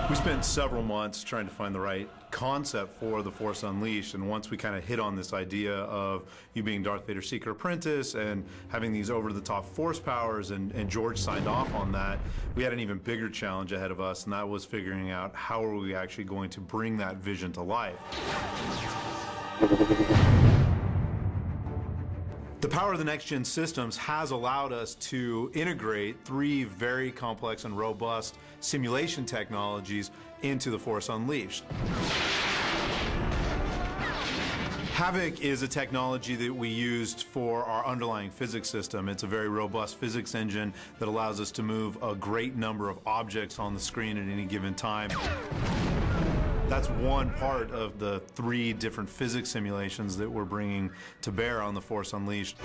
We spent several months trying to find the right concept for The Force Unleashed, and once we kind of hit on this idea of you being Darth Vader's secret apprentice and having these over-the-top force powers, and George signed off on that, we had an even bigger challenge ahead of us, and that was figuring out how are we actually going to bring that vision to life. The power of the next-gen systems has allowed us to integrate three very complex and robust simulation technologies into The Force Unleashed. Havok is a technology that we used for our underlying physics system. It's a very robust physics engine that allows us to move a great number of objects on the screen at any given time. That's one part of the three different physics simulations that we're bringing to bear on The Force Unleashed.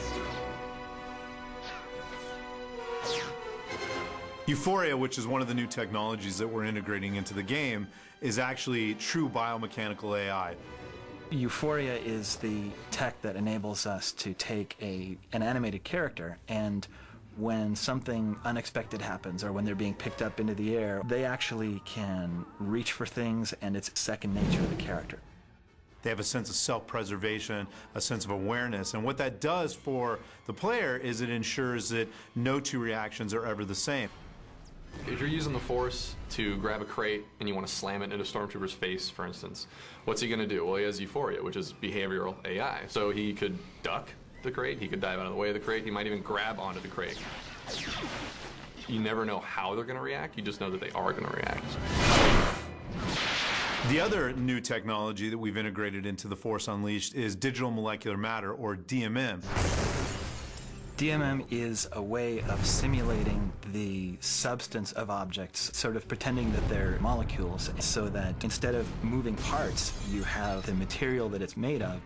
Euphoria, which is one of the new technologies that we're integrating into the game, is actually true biomechanical AI. Euphoria is the tech that enables us to take an animated character, and when something unexpected happens or when they're being picked up into the air, they actually can reach for things, and it's second nature to the character. They have a sense of self-preservation, a sense of awareness, and what that does for the player is it ensures that no two reactions are ever the same. If you're using the Force to grab a crate and you want to slam it into a Stormtrooper's face, for instance, what's he going to do? Well, he has Euphoria, which is behavioral AI. So he could duck the crate, he could dive out of the way of the crate, he might even grab onto the crate. You never know how they're going to react, you just know that they are going to react. The other new technology that we've integrated into The Force Unleashed is digital molecular matter, or DMM. DMM is a way of simulating the substance of objects, sort of pretending that they're molecules, so that instead of moving parts, you have the material that it's made of.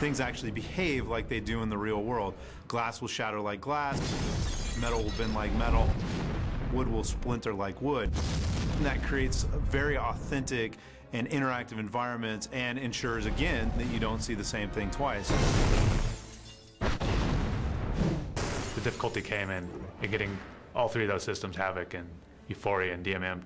Things actually behave like they do in the real world. Glass will shatter like glass, metal will bend like metal, wood will splinter like wood. And that creates very authentic and interactive environments and ensures, again, that you don't see the same thing twice. The difficulty came in getting all three of those systems, Havok and Euphoria and DMM,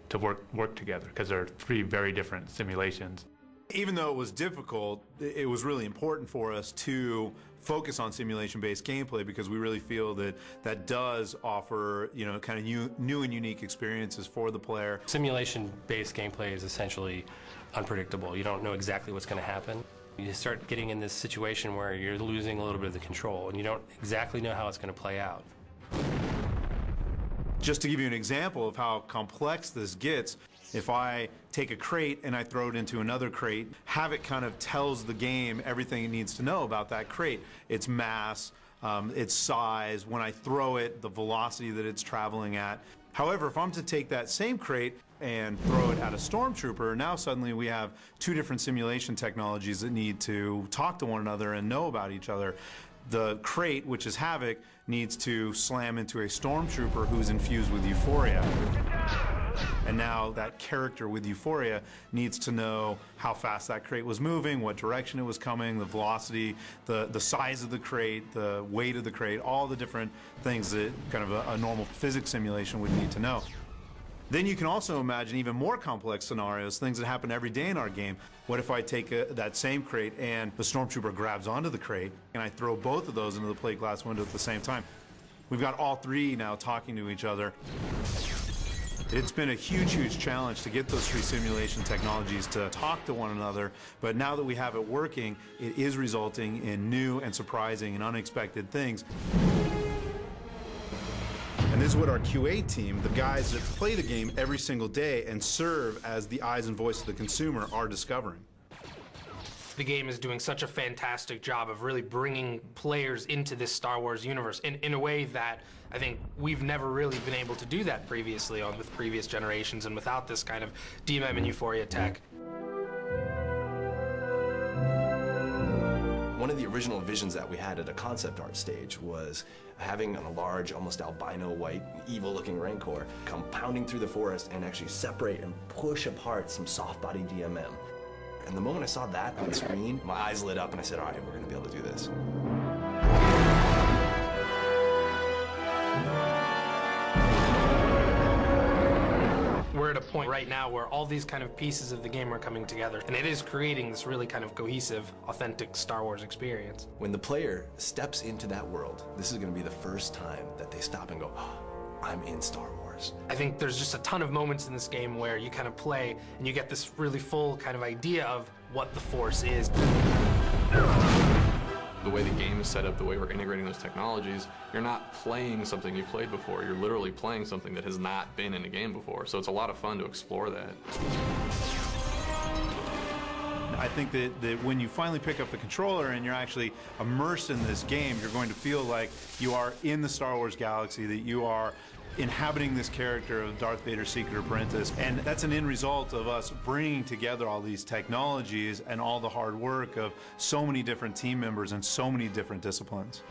to work together, because they're three very different simulations. Even though it was difficult, it was really important for us to focus on simulation-based gameplay, because we really feel that that does offer, you know, kind of new and unique experiences for the player. Simulation-based gameplay is essentially unpredictable. You don't know exactly what's going to happen. You start getting in this situation where you're losing a little bit of the control, and you don't exactly know how it's going to play out. Just to give you an example of how complex this gets, if I take a crate and I throw it into another crate, Havok kind of tells the game everything it needs to know about that crate. Its mass, its size, when I throw it, the velocity that it's traveling at. However, if I'm to take that same crate and throw it at a Stormtrooper, now suddenly we have two different simulation technologies that need to talk to one another and know about each other. The crate, which is Havok, needs to slam into a Stormtrooper who's infused with Euphoria. And now that character with Euphoria needs to know how fast that crate was moving, what direction it was coming, the velocity, the size of the crate, the weight of the crate, all the different things that kind of a normal physics simulation would need to know. Then you can also imagine even more complex scenarios, things that happen every day in our game. What if I take that same crate and the Stormtrooper grabs onto the crate and I throw both of those into the plate glass window at the same time? We've got all three now talking to each other. It's been a huge, huge challenge to get those three simulation technologies to talk to one another, but now that we have it working, it is resulting in new and surprising and unexpected things. And this is what our QA team, the guys that play the game every single day and serve as the eyes and voice of the consumer, are discovering. The game is doing such a fantastic job of really bringing players into this Star Wars universe in a way that I think we've never really been able to do that previously with previous generations and without this kind of DMM and Euphoria tech. One of the original visions that we had at a concept art stage was having a large, almost albino white, evil-looking Rancor come pounding through the forest and actually separate and push apart some soft-body DMM. And the moment I saw that on screen, my eyes lit up and I said, all right, we're gonna be able to do this. point right now where all these kind of pieces of the game are coming together, and it is creating this really kind of cohesive, authentic Star Wars experience. When the player steps into that world, this is going to be the first time that they stop and go, oh, I'm in Star Wars. I think there's just a ton of moments in this game where you kind of play and you get this really full kind of idea of what the Force is. The way the game is set up, the way we're integrating those technologies, you're not playing something you've played before. You're literally playing something that has not been in a game before. So it's a lot of fun to explore that. I think that when you finally pick up the controller and you're actually immersed in this game, you're going to feel like you are in the Star Wars galaxy, that you are inhabiting this character of Darth Vader's secret apprentice. And that's an end result of us bringing together all these technologies and all the hard work of so many different team members and so many different disciplines.